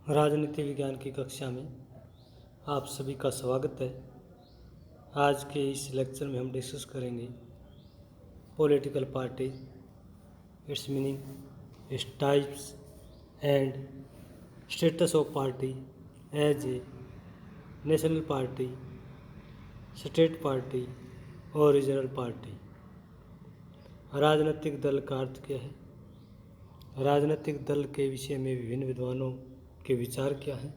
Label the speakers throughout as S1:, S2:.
S1: राजनीति विज्ञान की कक्षा में आप सभी का स्वागत है। आज के इस लेक्चर में हम डिस्कस करेंगे political party, it's meaning, it's types and status of party as a national party, state party और रीजनल पार्टी। राजनीतिक दल का अर्थ क्या है? राजनीतिक दल के विषय में विभिन्न विद्वानों के विचार क्या हैं?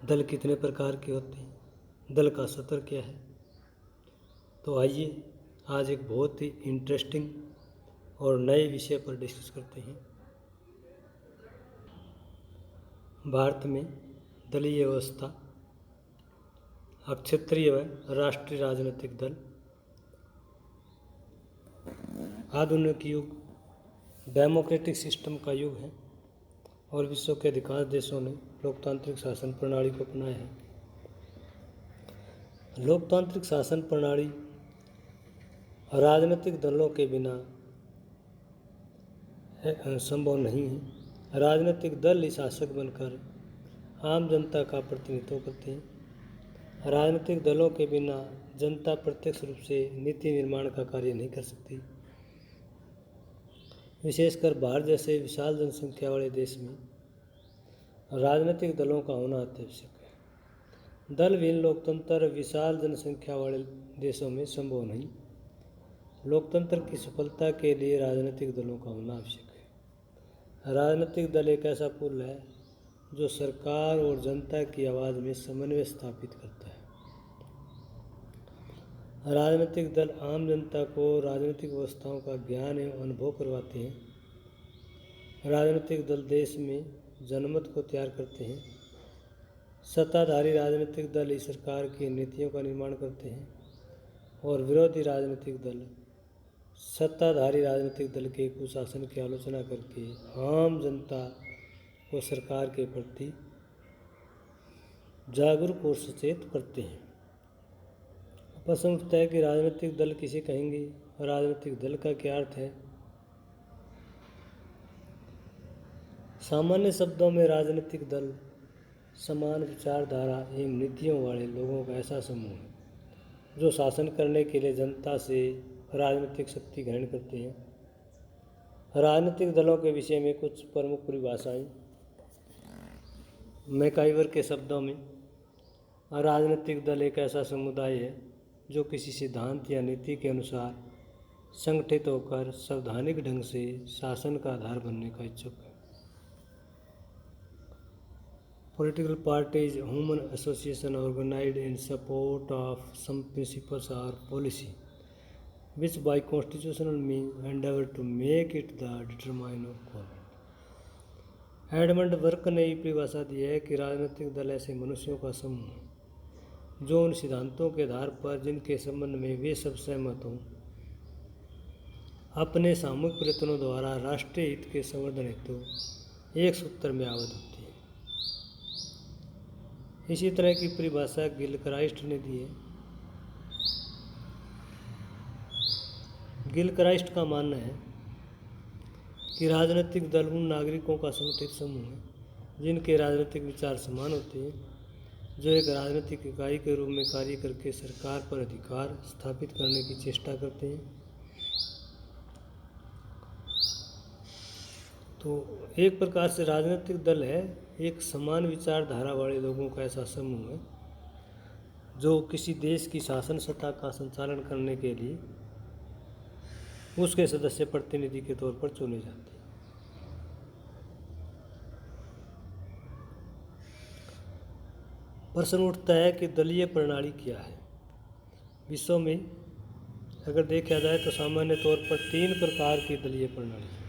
S1: दल कितने प्रकार के होते हैं? दल का स्तर क्या है? तो आइए आज एक बहुत ही इंटरेस्टिंग और नए विषय पर डिस्कस करते हैं। भारत में दलीय व्यवस्था, क्षेत्रीय व राष्ट्रीय राजनीतिक दल, आधुनिक युग डेमोक्रेटिक सिस्टम का युग है और विश्व के अधिकांश देशों ने लोकतांत्रिक शासन प्रणाली को अपनाया है। लोकतांत्रिक शासन प्रणाली राजनीतिक दलों के बिना संभव नहीं है। राजनीतिक दल ही शासक बनकर आम जनता का प्रतिनिधित्व करते हैं। राजनीतिक दलों के बिना जनता प्रत्यक्ष रूप से नीति निर्माण का कार्य नहीं कर सकती। विशेषकर भारत जैसे विशाल जनसंख्या वाले देश में राजनीतिक दलों का होना अत्यावश्यक है। दल विहीन लोकतंत्र विशाल जनसंख्या वाले देशों में संभव नहीं। लोकतंत्र की सफलता के लिए राजनीतिक दलों का होना आवश्यक है। राजनीतिक दल एक ऐसा पुल है जो सरकार और जनता की आवाज़ में समन्वय स्थापित करता है। राजनीतिक दल आम जनता को राजनीतिक व्यवस्थाओं का ज्ञान एवं अनुभव करवाते हैं। राजनीतिक दल देश में जनमत को तैयार करते हैं। सत्ताधारी राजनीतिक दल इस सरकार की नीतियों का निर्माण करते हैं और विरोधी राजनीतिक दल सत्ताधारी राजनीतिक दल के कुशासन की आलोचना करके आम जनता को सरकार के प्रति जागरूक और सचेत करते हैं। प्रश्न उठता है कि राजनीतिक दल किसे कहेंगे? राजनीतिक दल का क्या अर्थ है? सामान्य शब्दों में राजनीतिक दल समान विचारधारा एवं नीतियों वाले लोगों का ऐसा समूह है जो शासन करने के लिए जनता से राजनीतिक शक्ति ग्रहण करते हैं। राजनीतिक दलों के विषय में कुछ प्रमुख परिभाषाएं। मैकाइवर के शब्दों में राजनीतिक दल एक ऐसा समुदाय है जो किसी सिद्धांत या नीति के अनुसार संगठित होकर संवैधानिक ढंग से शासन का आधार बनने का इच्छुक है। Political parties, human association organized in support of some principles or policy, which by constitutional means endeavor to make it the determine of government. Edmund Burke ने ये परिभाषा दी है कि राजनीतिक दल ऐसे मनुष्यों का समूह है जो उन सिद्धांतों के आधार पर जिनके संबंध में वे सब सहमत हों अपने सामूहिक प्रयत्नों द्वारा राष्ट्रीय हित के संवर्धन हेतु एक सूत्र में आबद्ध होती है। इसी तरह की परिभाषा गिलक्राइस्ट ने दी है। गिलक्राइस्ट का मानना है कि राजनीतिक दल उन नागरिकों का संगठित समूह है जिनके राजनीतिक विचार समान होते हैं, जो एक राजनीतिक इकाई के रूप में कार्य करके सरकार पर अधिकार स्थापित करने की चेष्टा करते हैं। तो एक प्रकार से राजनीतिक दल है एक समान विचारधारा वाले लोगों का ऐसा समूह है जो किसी देश की शासन सत्ता का संचालन करने के लिए उसके सदस्य प्रतिनिधि के तौर पर चुने जाते हैं। प्रश्न उठता है कि दलीय प्रणाली क्या है? विश्व में अगर देखा जाए तो सामान्य तौर पर 3 प्रकार की दलीय प्रणाली है।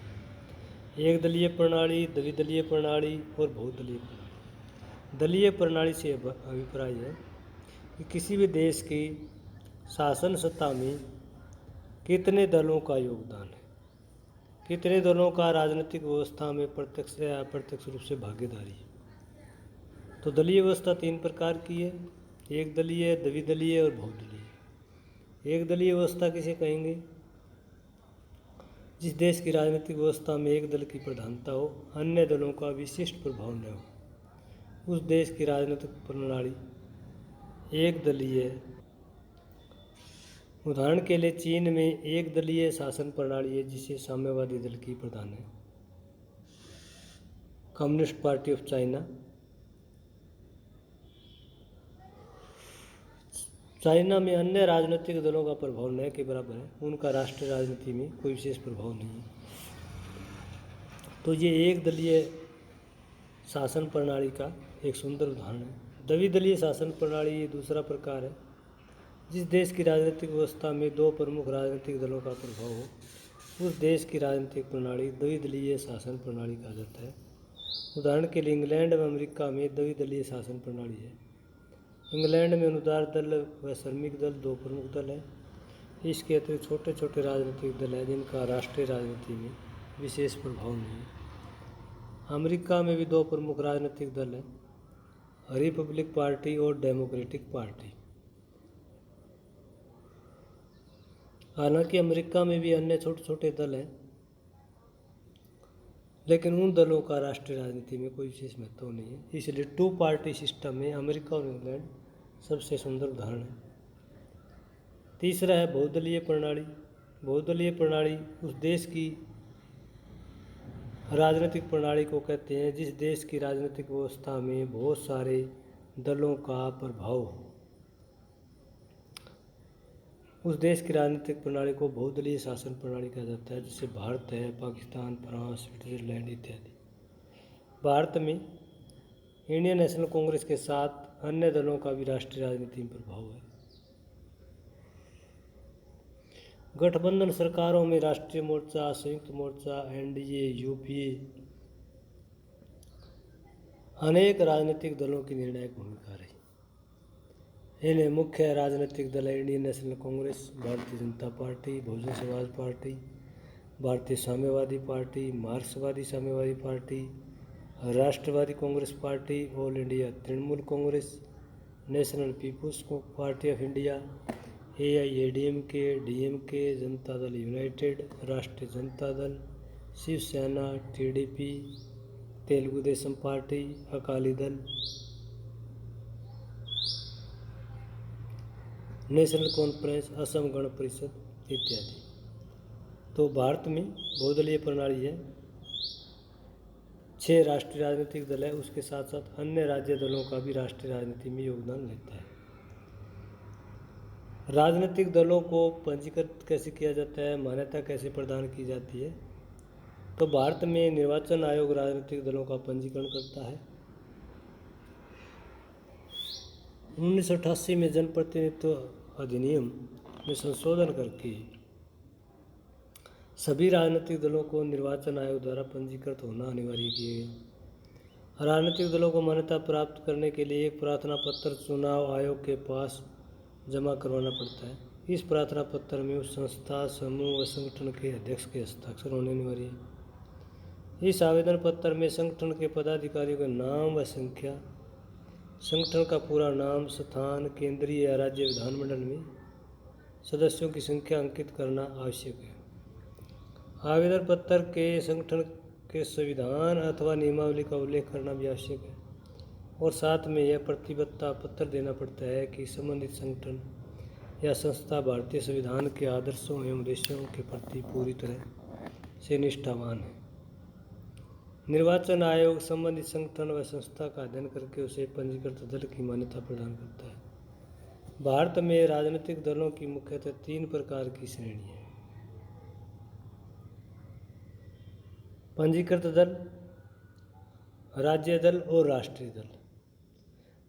S1: एक दलीय प्रणाली, द्विदलीय प्रणाली और बहुदलीय प्रणाली। दलीय प्रणाली से अभिप्राय है कि किसी भी देश की शासन सत्ता में कितने दलों का योगदान है, कितने दलों का राजनीतिक व्यवस्था में प्रत्यक्ष या अप्रत्यक्ष रूप से भागीदारी है। तो दलीय व्यवस्था 3 प्रकार की है, एक दलीय, द्विदलीय और बहुदलीय। एक दलीय व्यवस्था किसे कहेंगे? जिस देश की राजनीतिक व्यवस्था में एक दल की प्रधानता हो, अन्य दलों का विशिष्ट प्रभाव न हो, उस देश की राजनीतिक प्रणाली एक दलीय है। उदाहरण के लिए चीन में एक दलीय शासन प्रणाली है जिसे साम्यवादी दल की प्रधान है, communist party of China. China में अन्य राजनीतिक दलों का प्रभाव न के बराबर है, उनका राष्ट्रीय राजनीति में कोई विशेष प्रभाव नहीं है। तो ये एक दलीय शासन प्रणाली का एक सुंदर उदाहरण है। द्विदलीय शासन प्रणाली दूसरा प्रकार है। जिस देश की राजनीतिक व्यवस्था में दो प्रमुख राजनीतिक दलों का प्रभाव हो, उस देश की राजनीतिक प्रणाली द्विदलीय शासन प्रणाली कहा जाता है। उदाहरण के लिए इंग्लैंड व अमेरिका में द्विदलीय शासन प्रणाली है। इंग्लैंड में अनुदार दल व श्रमिक दल दो प्रमुख दल हैं। इसके अतिरिक्त छोटे छोटे राजनीतिक दल हैं जिनका राष्ट्रीय राजनीति में विशेष प्रभाव नहीं है। अमेरिका में भी दो प्रमुख राजनीतिक दल हैं, रिपब्लिक पार्टी और डेमोक्रेटिक पार्टी। हालांकि अमेरिका में भी अन्य छोटे छोटे दल हैं, लेकिन उन दलों का राष्ट्रीय राजनीति में कोई विशेष महत्व नहीं है। इसलिए टू पार्टी सिस्टम में अमेरिका और इंग्लैंड सबसे सुंदर उदाहरण है। तीसरा है बहुदलीय प्रणाली। बहुदलीय प्रणाली उस देश की राजनीतिक प्रणाली को कहते हैं जिस देश की राजनीतिक व्यवस्था में बहुत सारे दलों का प्रभाव हो। उस देश की राजनीतिक प्रणाली को बहुदलीय शासन प्रणाली कहा जाता है, जैसे भारत है, पाकिस्तान, फ्रांस, स्विट्जरलैंड इत्यादि। भारत में इंडियन नेशनल कांग्रेस के साथ अन्य दलों का भी राष्ट्रीय राजनीति में प्रभाव है। गठबंधन सरकारों में राष्ट्रीय मोर्चा, संयुक्त मोर्चा, एनडीए, यूपीए अनेक राजनीतिक दलों की निर्णायक भूमिका रही। इन्हें मुख्य राजनीतिक दल है Indian national Congress, Bharatiya Janata party, Bahujan Samaj party, भारतीय साम्यवादी पार्टी, मार्क्सवादी साम्यवादी पार्टी, राष्ट्रवादी Congress party, all India Trinamool Congress, national people's party of India, AIADMK, DMK, Janata Dal United, Rashtriya Janata Dal, Shiv Sena, TDP, Telugu Desam party, Akali Dal, national conference, Assam Gana Parishad इत्यादि। तो भारत में बहुदलीय प्रणाली है, 6 राष्ट्रीय राजनीतिक दल है, उसके साथ साथ अन्य राज्य दलों का भी राष्ट्रीय राजनीति में योगदान रहता है। राजनीतिक दलों को पंजीकृत कैसे किया जाता है, मान्यता कैसे प्रदान की जाती है? तो भारत में निर्वाचन आयोग राजनीतिक दलों का पंजीकरण करता है। 1988 में जनप्रतिनिधित्व अधिनियम में संशोधन करके सभी राजनीतिक दलों को निर्वाचन आयोग द्वारा पंजीकृत होना अनिवार्य किया गया। राजनीतिक दलों को मान्यता प्राप्त करने के लिए एक प्रार्थना पत्र चुनाव आयोग के पास जमा करवाना पड़ता है। इस प्रार्थना पत्र में उस संस्था, समूह व संगठन के अध्यक्ष के हस्ताक्षर होने अनिवार्य है। इस आवेदन पत्र में संगठन के पदाधिकारियों का नाम व संख्या, संगठन का पूरा नाम, स्थान, केंद्रीय या राज्य विधानमंडल में सदस्यों की संख्या अंकित करना आवश्यक है। आवेदन पत्र के संगठन के संविधान अथवा नियमावली का उल्लेख करना भी आवश्यक है और साथ में यह प्रतिबद्धता पत्र देना पड़ता है कि संबंधित संगठन या संस्था भारतीय संविधान के आदर्शों एवं उद्देश्यों के प्रति पूरी तरह से निष्ठावान है। निर्वाचन आयोग संबंधित संगठन व संस्था का अध्ययन करके उसे पंजीकृत दल की मान्यता प्रदान करता है। भारत में राजनीतिक दलों की मुख्यतः 3 प्रकार की श्रेणी है। पंजीकृत दल, राज्य दल और राष्ट्रीय दल।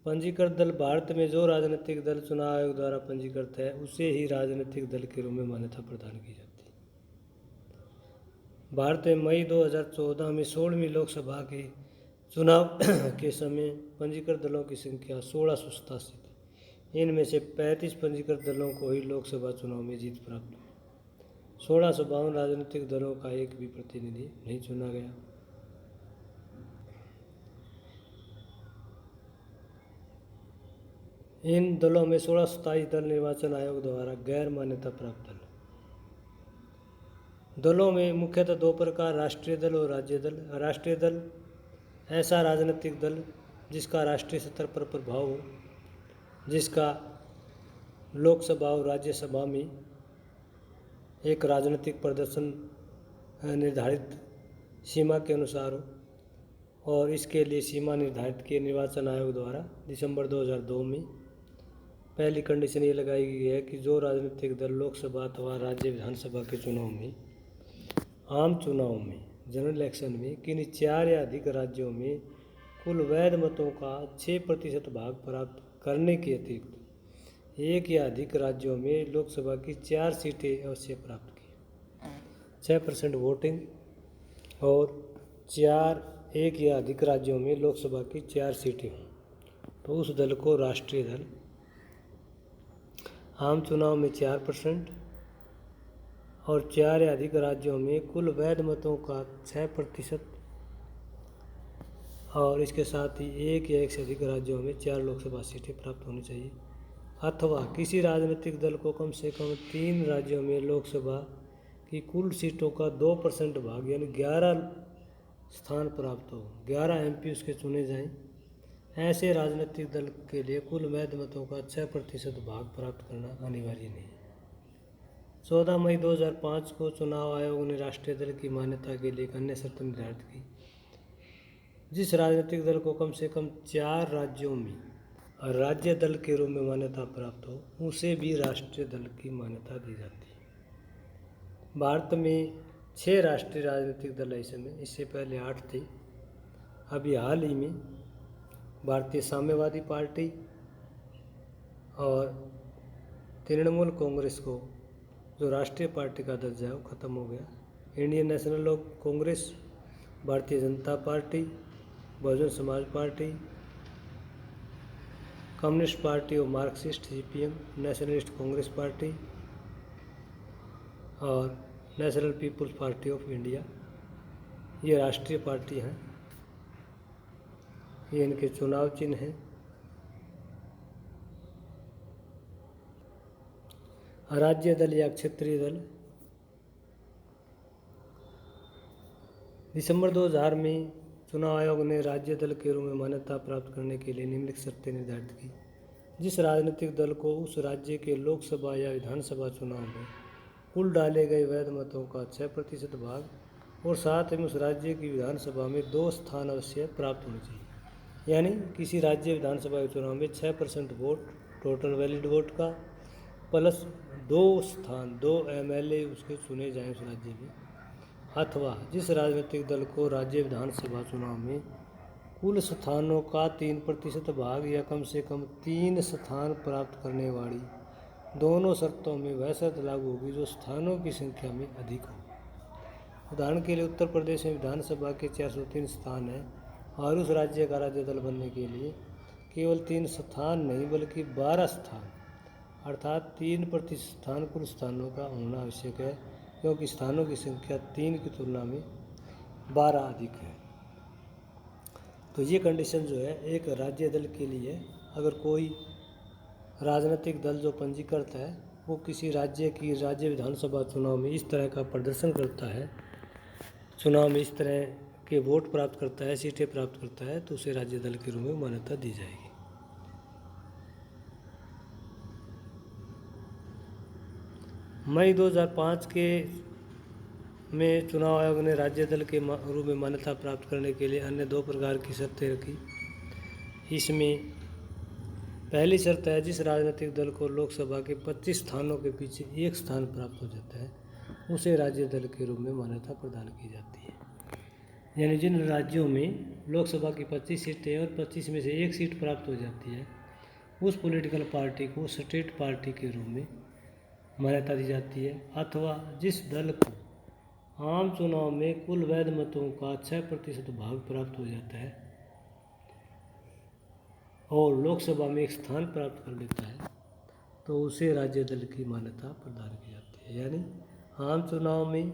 S1: पंजीकृत दल भारत में जो राजनीतिक दल चुनाव आयोग द्वारा पंजीकृत है उसे ही राजनीतिक दल के रूप में मान्यता प्रदान की जाती है। भारत में मई 2014 में 16वीं लोकसभा के चुनाव के समय पंजीकृत दलों की संख्या 1687 थी। इनमें से 35 पंजीकृत दलों को ही लोकसभा चुनाव में जीत प्राप्त हुई। 1652 राजनीतिक दलों का एक भी प्रतिनिधि नहीं चुना गया। इन दलों में 1627 दल निर्वाचन आयोग द्वारा गैर मान्यता प्राप्त दल, दलों में मुख्यतः दो प्रकार, राष्ट्रीय दल और राज्य दल। राष्ट्रीय दल ऐसा राजनीतिक दल जिसका राष्ट्रीय स्तर पर प्रभाव हो, जिसका लोकसभा और राज्यसभा में एक राजनीतिक प्रदर्शन निर्धारित सीमा के अनुसार हो, और इसके लिए सीमा निर्धारित की निर्वाचन आयोग द्वारा दिसंबर 2002 में। पहली कंडीशन ये लगाई गई है कि जो राजनीतिक दल लोकसभा अथवा राज्य विधानसभा के चुनाव में, आम चुनाव में, जनरल इलेक्शन में किन्हीं 4 या अधिक राज्यों में कुल वैध मतों का 6% भाग प्राप्त करने के अतिरिक्त 1 या अधिक राज्यों में लोकसभा की 4 सीटें अवश्य प्राप्त की। 6% वोटिंग और 1 या अधिक राज्यों में लोकसभा की 4 सीटें हों तो उस दल को राष्ट्रीय दल। आम चुनाव में 4% और 4 या अधिक राज्यों में कुल वैध मतों का 6% और इसके साथ ही 1 या 1 से अधिक राज्यों में 4 लोकसभा सीटें प्राप्त होनी चाहिए, अथवा किसी राजनीतिक दल को कम से कम 3 राज्यों में लोकसभा की कुल सीटों का 2% भाग यानी 11 स्थान प्राप्त हो, 11 MP उसके चुने जाएं। ऐसे राजनीतिक दल के लिए कुल वैध मतों का 6% भाग प्राप्त करना अनिवार्य नहीं है। 14 मई 2005 को चुनाव आयोग ने राष्ट्रीय दल की मान्यता के लिए एक अन्य शर्त निर्धारित की। जिस राजनीतिक दल को कम से कम 4 राज्यों में राज्य दल के रूप में मान्यता प्राप्त हो, उसे भी राष्ट्रीय दल की मान्यता दी जाती है। भारत में 6 राष्ट्रीय राजनीतिक दल इस समय, इससे पहले 8 थे। अभी हाल ही में भारतीय साम्यवादी पार्टी और तृणमूल कांग्रेस को जो राष्ट्रीय पार्टी का दर्जा है वो ख़त्म हो गया। Indian national Congress, Bharatiya Janata party, Bahujan Samaj party, communist party और Marxist CPM, nationalist Congress party और national people's party of India, ये राष्ट्रीय पार्टी हैं। ये इनके चुनाव चिन्ह हैं। राज्य दल या क्षेत्रीय दल। दिसंबर 2000 में चुनाव आयोग ने राज्य दल के रूप में मान्यता प्राप्त करने के लिए निम्नलिखित शर्तें निर्धारित की। जिस राजनीतिक दल को उस राज्य के लोकसभा या विधानसभा चुनाव में कुल डाले गए वैध मतों का 6% भाग और साथ ही उस राज्य की विधानसभा में 2 स्थान अवश्य प्राप्त होने चाहिए। यानी किसी राज्य विधानसभा के चुनाव में 6% वोट टोटल वैलिड वोट का प्लस 2 स्थान 2 MLA उसके चुने जाएं उस राज्य में, अथवा जिस राजनीतिक दल को राज्य विधानसभा चुनाव में कुल स्थानों का 3% भाग या कम से कम 3 स्थान प्राप्त करने वाली दोनों शर्तों में वह शर्त लागू होगी जो स्थानों की संख्या में अधिक हो। उदाहरण के लिए उत्तर प्रदेश में विधानसभा के 403 स्थान हैं और उस राज्य का राज्य दल बनने के लिए केवल 3 स्थान नहीं बल्कि 12 स्थान अर्थात 3% स्थान कुल स्थानों का होना आवश्यक है, क्योंकि स्थानों की संख्या 3 की तुलना में 12 अधिक है। तो ये कंडीशन जो है एक राज्य दल के लिए, अगर कोई राजनीतिक दल जो पंजीकृत है वो किसी राज्य की राज्य विधानसभा चुनाव में इस तरह का प्रदर्शन करता है, चुनाव में इस तरह के वोट प्राप्त करता है, सीटें प्राप्त करता है, तो उसे राज्य दल के रूप में मान्यता दी जाएगी। मई 2005 के में चुनाव आयोग ने राज्य दल के रूप में मान्यता प्राप्त करने के लिए अन्य 2 प्रकार की शर्तें रखी। इसमें पहली शर्त है जिस राजनीतिक दल को लोकसभा के 25 स्थानों के पीछे 1 स्थान प्राप्त हो जाता है उसे राज्य दल के रूप में मान्यता प्रदान की जाती है। यानी जिन राज्यों में लोकसभा की 25 सीटें और 25 में से 1 सीट प्राप्त हो जाती है उस पॉलिटिकल पार्टी को स्टेट पार्टी के रूप में मान्यता दी जाती है, अथवा जिस दल को आम चुनाव में कुल वैध मतों का 6% भाग प्राप्त हो जाता है और लोकसभा में 1 स्थान प्राप्त कर लेता है तो उसे राज्य दल की मान्यता प्रदान की जाती है। यानी आम चुनाव में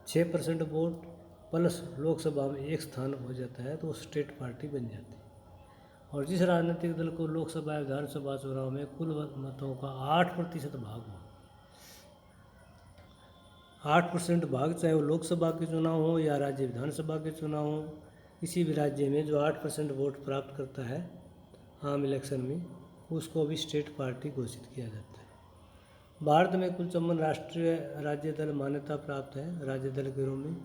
S1: 6% वोट प्लस लोकसभा में 1 स्थान हो जाता है तो स्टेट पार्टी बन जाती है। और जिस राजनीतिक दल को लोकसभा या विधानसभा चुनाव में कुल मतों का 8% भाग हो 8% भाग, चाहे वो लोकसभा के चुनाव हो या राज्य विधानसभा के चुनाव हो, किसी भी राज्य में जो 8% वोट प्राप्त करता है आम इलेक्शन में, उसको भी स्टेट पार्टी घोषित किया जाता है। भारत में कुल 54 राष्ट्रीय राज्य दल मान्यता प्राप्त है। राज्य दल के रूप में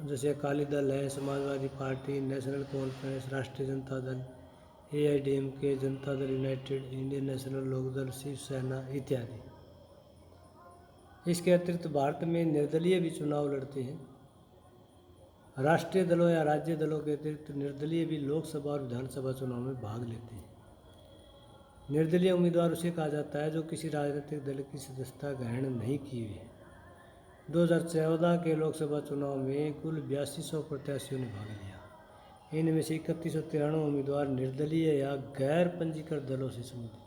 S1: जैसे अकाली दल है, समाजवादी पार्टी, नेशनल कॉन्फ्रेंस, राष्ट्रीय जनता दल, AIDMK, Janata Dal United, Indian national Lokdal, Shiv Sena इत्यादि। इसके अतिरिक्त भारत में निर्दलीय भी चुनाव लड़ते हैं। राष्ट्रीय दलों या राज्य दलों के अतिरिक्त निर्दलीय भी लोकसभा और विधानसभा चुनाव में भाग लेते हैं। निर्दलीय उम्मीदवार उसे कहा जाता है जो किसी राजनीतिक दल की सदस्यता ग्रहण नहीं की हुई है। 2014 के लोकसभा चुनाव में कुल 8200 प्रत्याशियों ने भाग लिया। इनमें से 3193 उम्मीदवार निर्दलीय या गैर पंजीकृत दलों से संबंधित थे।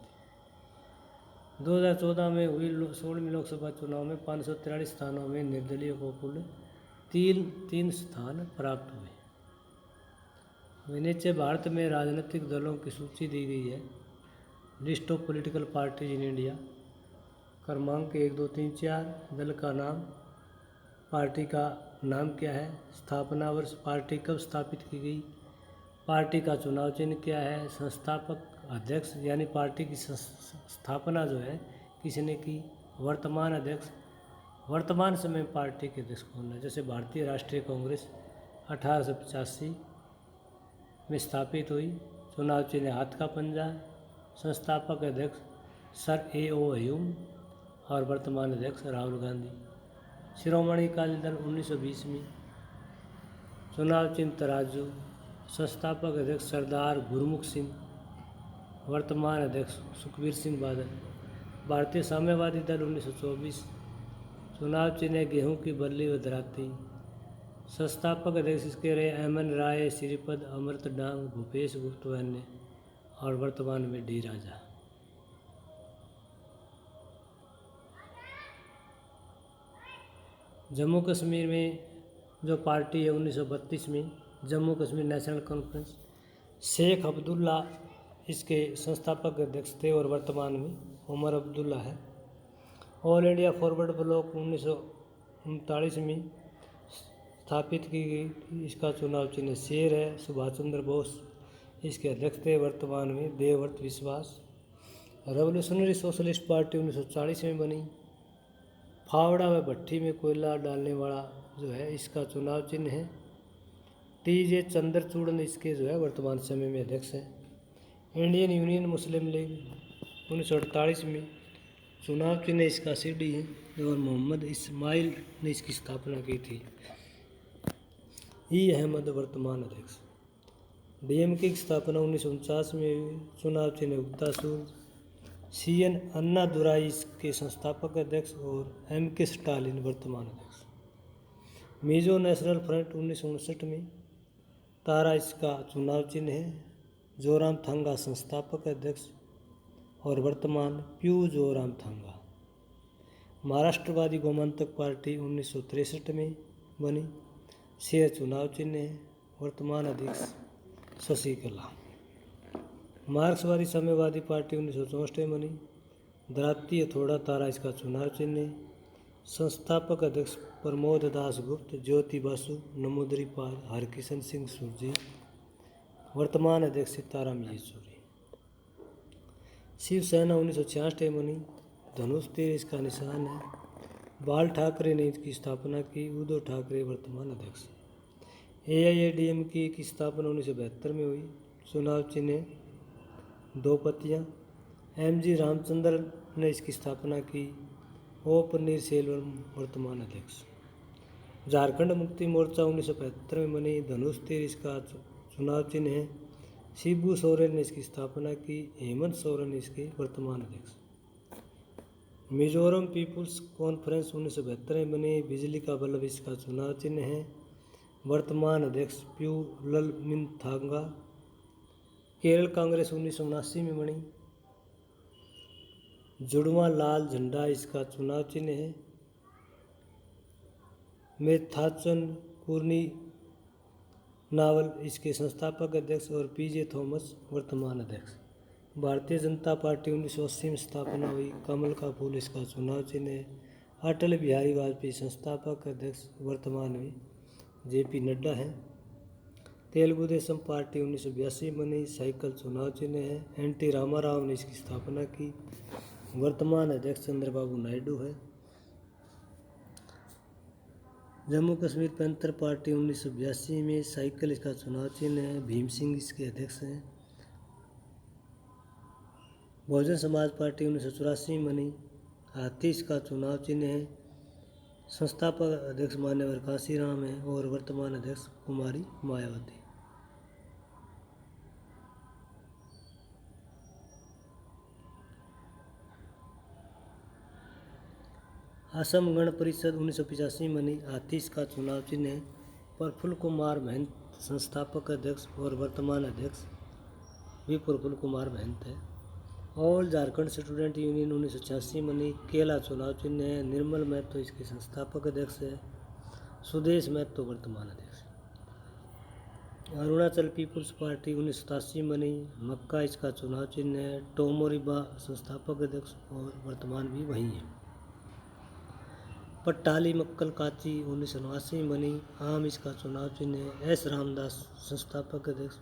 S1: 2014 में हुई 16वीं लोकसभा चुनाव में 543 स्थानों में निर्दलीय को कुल तीन स्थान प्राप्त हुए। नीचे भारत में राजनीतिक दलों की सूची दी गई है। List of political parties in India, क्रमांक 1, 2, 3, 4, दल का नाम, पार्टी का नाम क्या है, स्थापना वर्ष, पार्टी कब स्थापित की गई, पार्टी का चुनाव चिन्ह क्या है, संस्थापक अध्यक्ष यानी पार्टी की स्थापना जो है किसने की, वर्तमान अध्यक्ष, वर्तमान समय में पार्टी के अध्यक्ष कौन है। जैसे भारतीय राष्ट्रीय कांग्रेस 1885 में स्थापित हुई, चुनाव चिन्ह हाथ का पंजा, संस्थापक अध्यक्ष सर A.O. ह्यूम और वर्तमान अध्यक्ष राहुल गांधी। शिरोमणि अकाली दल 1920 में, चुनाव चिन्ह तराजू, संस्थापक अध्यक्ष सरदार गुरमुख सिंह, वर्तमान अध्यक्ष सुखबीर सिंह बादल। भारतीय साम्यवादी दल 1924, चुनाव चिन्ह गेहूं की बल्ली व दराती, संस्थापक अध्यक्ष इसके रहे MN राय, श्रीपद, अमृत डांग, भूपेश गुप्त व अन्य, और वर्तमान में D राजा। जम्मू कश्मीर में जो पार्टी है 1932 में जम्मू कश्मीर नेशनल कॉन्फ्रेंस, शेख अब्दुल्ला इसके संस्थापक अध्यक्ष थे और वर्तमान में उमर अब्दुल्ला है। ऑल इंडिया फॉरवर्ड ब्लॉक 1939 में स्थापित की गई। इसका चुनाव चिन्ह शेर है। सुभाष चंद्र बोस इसके अध्यक्ष थे, वर्तमान में देवव्रत विश्वास। रेवोल्यूशनरी सोशलिस्ट पार्टी 1940 में बनी। फावड़ा व भट्टी में कोयला डालने वाला जो है इसका चुनाव चिन्ह है TJ चंद्रचूड़ इसके जो है वर्तमान समय में अध्यक्ष हैं। इंडियन यूनियन मुस्लिम लीग 1948 में, चुनाव चिन्ह इसका CD है और मोहम्मद इस्माइल ने इसकी स्थापना की थी। E अहमद वर्तमान अध्यक्ष। DMK की स्थापना 1949 में हुई, चुनाव चिन्ह उक्तासूर। CN अन्नादुराई इसके संस्थापक अध्यक्ष और MK स्टालिन वर्तमान अध्यक्ष। मिजो नेशनल फ्रंट 1959 में, तारा इसका चुनाव चिन्ह है। जोराम थांगा संस्थापक अध्यक्ष और वर्तमान प्यू जोराम थांगा। महाराष्ट्रवादी गोमांतक पार्टी 1963 में बनी। शेर चुनाव चिन्ह है, वर्तमान अध्यक्ष शशिकला। मार्क्सवादी साम्यवादी पार्टी 1964 में बनी। दराती हथौड़ा तारा इसका चुनाव चिन्ह है। संस्थापक अध्यक्ष प्रमोद दास गुप्त, ज्योति बासु, नमोदरी पाल, हरकिशन सिंह सुरजी। वर्तमान अध्यक्ष सीताराम येचुरी। शिवसेना 1966 में बनी। धनुष तीर इसका निशान है। बाल ठाकरे ने इसकी स्थापना की। उद्धव ठाकरे वर्तमान अध्यक्ष। AIADMK की स्थापना 1972 में हुई। चुनाव चिन्ह 2 पत्तियां। MG रामचंद्रन ने इसकी स्थापना की। O पन्नीरसेल्वम वर्तमान अध्यक्ष। झारखंड मुक्ति मोर्चा 1975 में बनी। धनुष तीर इसका चुनाव चिन्ह है। शिबू सोरेन ने इसकी स्थापना की। हेमंत सोरेन इसके वर्तमान अध्यक्ष। मिजोरम पीपुल्स कॉन्फ्रेंस 1972 में बनी। बिजली का बल्ब इसका चुनाव चिन्ह है। वर्तमान अध्यक्ष प्यू ललमिन थांगा। केरल कांग्रेस 1979 में बनी। जुड़वा लाल झंडा इसका चुनाव चिन्ह है। मेथाचन कुर्नी नावल इसके संस्थापक अध्यक्ष और PJ थॉमस वर्तमान अध्यक्ष। भारतीय जनता पार्टी 1980 में स्थापना हुई। कमल का फूल इसका चुनाव चिन्ह है। अटल बिहारी वाजपेयी संस्थापक अध्यक्ष, वर्तमान में JP नड्डा हैं। तेलुगु देशम पार्टी 1982 बनी, साइकिल चुनाव चिन्ह है। NT रामाराव ने इसकी स्थापना की। वर्तमान अध्यक्ष चंद्रबाबू नायडू है। जम्मू कश्मीर पैंथर पार्टी 1982 में, साइकिल इसका चुनाव चिन्ह है। भीम सिंह इसके अध्यक्ष हैं। बहुजन समाज पार्टी 1984 बनी, हाथी इसका चुनाव चिन्ह है। संस्थापक अध्यक्ष मान्यवर कांशीराम है और वर्तमान अध्यक्ष कुमारी मायावती। असम गण परिषद 1985 बनी, हाथी इसका चुनाव चिन्ह है। प्रफुल्ल कुमार महंत संस्थापक अध्यक्ष और वर्तमान अध्यक्ष भी प्रफुल्ल कुमार महंत है। ऑल झारखंड स्टूडेंट यूनियन 1986 बनी, केला चुनाव चिन्ह है। निर्मल महतो इसके संस्थापक अध्यक्ष है। सुदेश महतो वर्तमान अध्यक्ष। अरुणाचल पीपुल्स पार्टी 1987 बनी, मक्का इसका चुनाव चिन्ह है। टोमोरिबा संस्थापक अध्यक्ष और वर्तमान भी वही है। पट्टाली मक्कल काची 1989 बनी, आम इसका चुनाव चिन्ह है। S रामदास संस्थापक अध्यक्ष,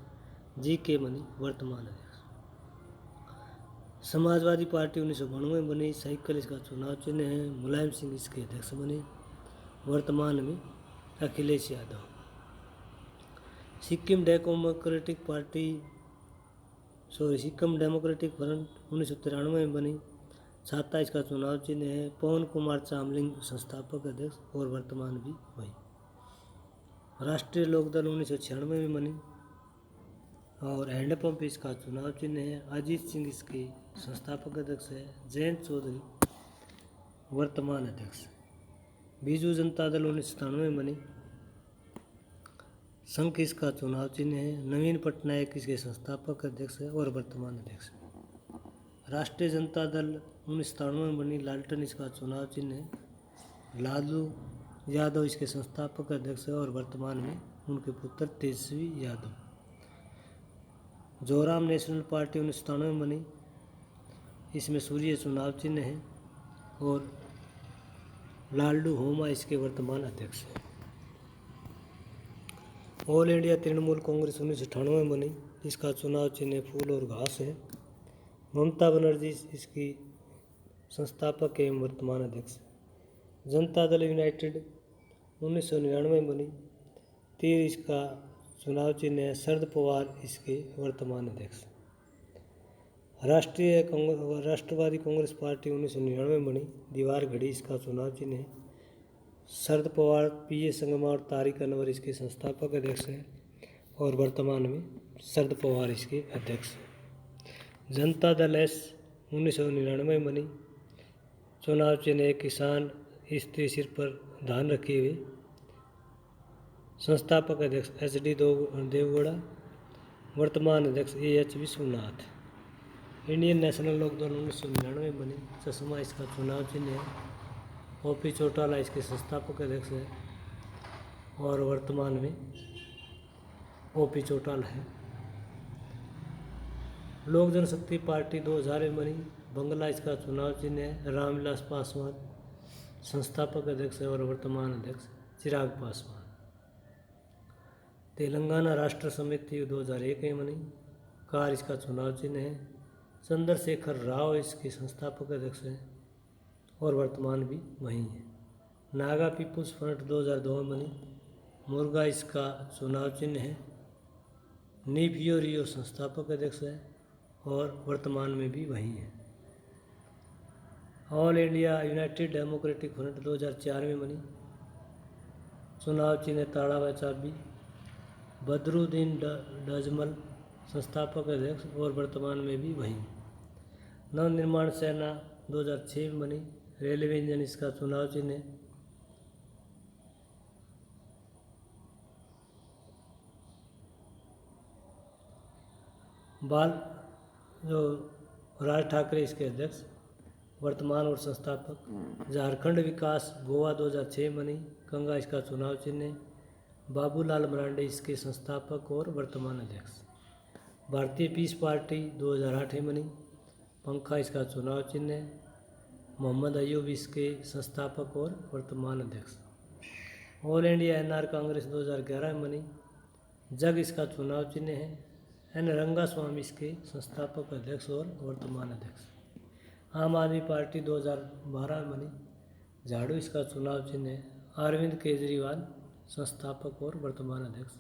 S1: GK बनी वर्तमान अध्यक्ष। समाजवादी पार्टी 1992 बनी, साइकिल इसका चुनाव चिन्ह है। मुलायम सिंह इसके अध्यक्ष बने, वर्तमान में अखिलेश यादव। सिक्किम डेमोक्रेटिक फ्रंट 1993 में बनी, छाता इसका चुनाव चिन्ह है। पवन कुमार चामलिंग संस्थापक अध्यक्ष और वर्तमान भी वही। राष्ट्रीय लोकदल 1996 में बनी और हैंडपंप इसका चुनाव चिन्ह है। अजीत सिंह इसके संस्थापक अध्यक्ष है। जयंत चौधरी वर्तमान अध्यक्ष। बीजू जनता दल 1997 में बनी, संघ इसका चुनाव चिन्ह है। नवीन पटनायक इसके संस्थापक अध्यक्ष है और वर्तमान अध्यक्ष। राष्ट्रीय जनता दल 1997 में बनी, लालटन इसका चुनाव चिन्ह है। लालू यादव इसके संस्थापक अध्यक्ष है और वर्तमान में उनके पुत्र तेजस्वी यादव। जोराम नेशनल पार्टी 1997 में बनी, इसमें सूर्य चुनाव चिन्ह है और लालडू होमा इसके वर्तमान अध्यक्ष हैं। ऑल इंडिया तृणमूल कांग्रेस 1998 में बनी, इसका चुनाव चिन्ह फूल और घास है। ममता बनर्जी इसकी संस्थापक एवं वर्तमान अध्यक्ष। जनता दल यूनाइटेड 1999 में बनी, तीर इसका चुनाव चिन्ह है। शरद पवार इसके वर्तमान अध्यक्ष। राष्ट्रवादी कांग्रेस पार्टी 1999 में बनी, दीवार घड़ी इसका चुनाव चिन्ह है। शरद पवार, PA संगमा और तारिक अनवर इसके संस्थापक अध्यक्ष हैं और वर्तमान में शरद पवार इसके अध्यक्ष हैं। जनता दल S 1999 में बनी, चुनाव चिन्ह किसान, स्त्री सिर पर धान रखे हुए। संस्थापक अध्यक्ष HD देवगौड़ा, वर्तमान अध्यक्ष AH Vishwanath. Indian national Lokdal 1999 में बनी, चश्मा इसका चुनाव चिन्ह है। OP चौटाला इसके संस्थापक अध्यक्ष है और वर्तमान में OP चौटाला है। लोक जनशक्ति पार्टी 2000 में बनी, बंगला इसका चुनाव चिन्ह है। रामविलास पासवान संस्थापक अध्यक्ष है और वर्तमान अध्यक्ष चिराग पासवान। तेलंगाना राष्ट्र समिति 2001 में बनी, कार इसका चुनाव चिन्ह है। चंद्रशेखर राव इसके संस्थापक अध्यक्ष हैं और वर्तमान भी वही है। नागा पीपुल्स फ्रंट 2002 में बनी, मुर्गा इसका चुनाव चिन्ह है। नीफियो रियो संस्थापक अध्यक्ष है और वर्तमान में भी वही है। All India United democratic front 2004 में बनी, चुनाव चिन्ह ताड़ा व चाबी। बदरुद्दीन डजमल संस्थापक अध्यक्ष और वर्तमान में भी वही। नवनिर्माण सेना 2006 में बनी, रेलवे इंजन इसका चुनाव चिन्ह है। राज ठाकरे इसके अध्यक्ष, वर्तमान और संस्थापक। झारखंड विकास गोवा 2006 में बनी, कंगा इसका चुनाव चिन्ह है। बाबूलाल मरांडे इसके संस्थापक और वर्तमान अध्यक्ष। भारतीय पीस पार्टी 2008 में बनी, पंखा इसका चुनाव चिन्ह है। मोहम्मद अयूब इसके संस्थापक और वर्तमान अध्यक्ष। ऑल इंडिया एनआर कांग्रेस 2011 में बनी। जग इसका चुनाव चिन्ह है। एन रंगास्वामी इसके संस्थापक अध्यक्ष और वर्तमान अध्यक्ष। आम आदमी पार्टी 2012 में बनी। झाड़ू इसका चुनाव चिन्ह है। अरविंद केजरीवाल संस्थापक और वर्तमान अध्यक्ष।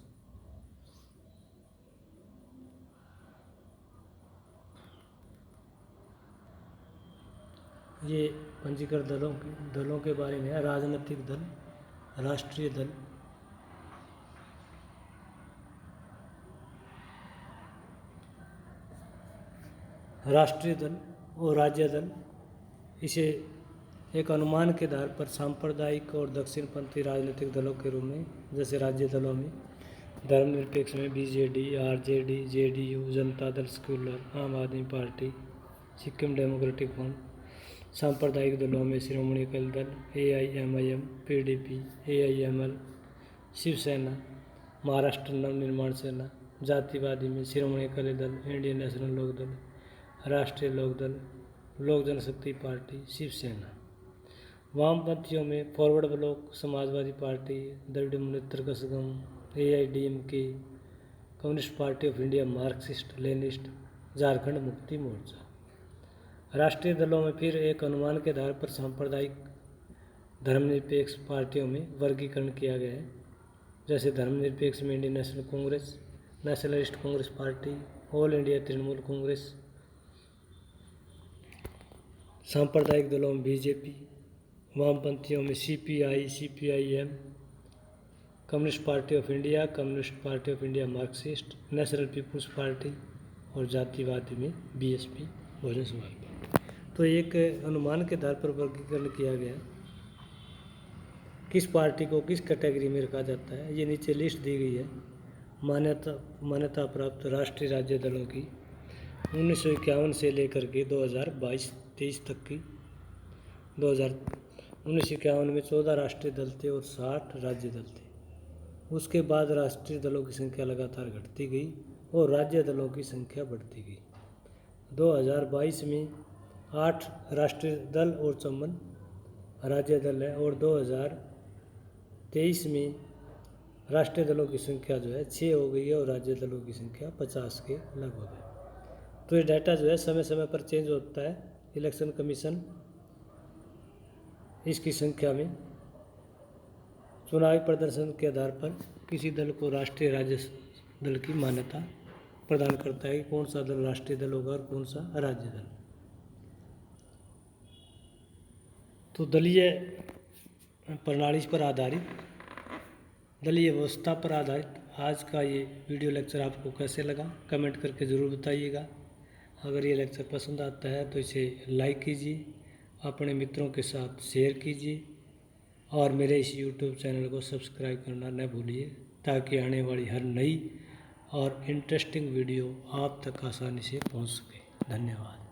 S1: ये पंजीकृत दलों के बारे में है। राजनीतिक दल, राष्ट्रीय दल, राष्ट्रीय दल और राज्य दल। इसे एक अनुमान के आधार पर सांप्रदायिक और दक्षिणपंथी राजनीतिक दलों के रूप में, जैसे राज्य दलों में धर्मनिरपेक्ष में BJD, RJD, JDU, Janata Dal, secular, आम आदमी पार्टी, सिक्किम डेमोक्रेटिक फ्रंट। सांप्रदायिक दलों में श्रोमणी Akali Dal, AIMIM, PDP, AIML, Shiv Sena, Maharashtra Navnirman सेना। जातिवादी में श्रोमणी अकाली दल, इंडियन नेशनल लोकदल, राष्ट्रीय लोकदल, लोक जनशक्ति पार्टी, शिवसेना। वामपंथियों में forward bloc, Samajwadi party, Dravida Munnetra Kazhagam, AIDMK, communist party of India, Marxist Leninist, Jharkhand Mukti Morcha. राष्ट्रीय दलों में फिर एक अनुमान के आधार पर सांप्रदायिक धर्मनिरपेक्ष पार्टियों में वर्गीकरण किया गया है, जैसे धर्मनिरपेक्ष में Indian national Congress, nationalist Congress party, all India Trinamool Congress. सांप्रदायिक दलों में बीजेपी, वामपंथियों में CPI, CPIM, communist party of India, communist party of India Marxist, national people's party और जातिवादी में BSP, बहुजन समाज पार्टी। तो एक अनुमान के आधार पर वर्गीकरण किया गया किस पार्टी को किस कैटेगरी में रखा जाता है। ये नीचे लिस्ट दी गई है मान्यता प्राप्त राष्ट्रीय राज्य दलों की 1951 से लेकर के 2022-23 तक की। 1951 में 14 राष्ट्रीय दल थे और 60 राज्य दल थे। उसके बाद राष्ट्रीय दलों की संख्या लगातार घटती गई और राज्य दलों की संख्या बढ़ती गई। 2022 में 8 राष्ट्रीय दल और 54 राज्य दल है और 2023 में राष्ट्रीय दलों की संख्या जो है 6 हो गई है और राज्य दलों की संख्या 50 के लगभग है। तो ये डाटा जो है समय समय पर चेंज होता है। इलेक्शन कमीशन इसकी संख्या में चुनावी प्रदर्शन के आधार पर किसी दल को राष्ट्रीय राज्य दल की मान्यता प्रदान करता है कि कौन सा दल राष्ट्रीय दल होगा और कौन सा राज्य दल। तो दलीय प्रणाली पर आधारित, दलीय व्यवस्था पर आधारित आज का ये वीडियो लेक्चर आपको कैसे लगा कमेंट करके ज़रूर बताइएगा। अगर ये लेक्चर पसंद आता है तो इसे लाइक कीजिए, अपने मित्रों के साथ शेयर कीजिए और मेरे इस YouTube चैनल को सब्सक्राइब करना न भूलिए, ताकि आने वाली हर नई और इंटरेस्टिंग वीडियो आप तक आसानी से पहुंच सके। धन्यवाद।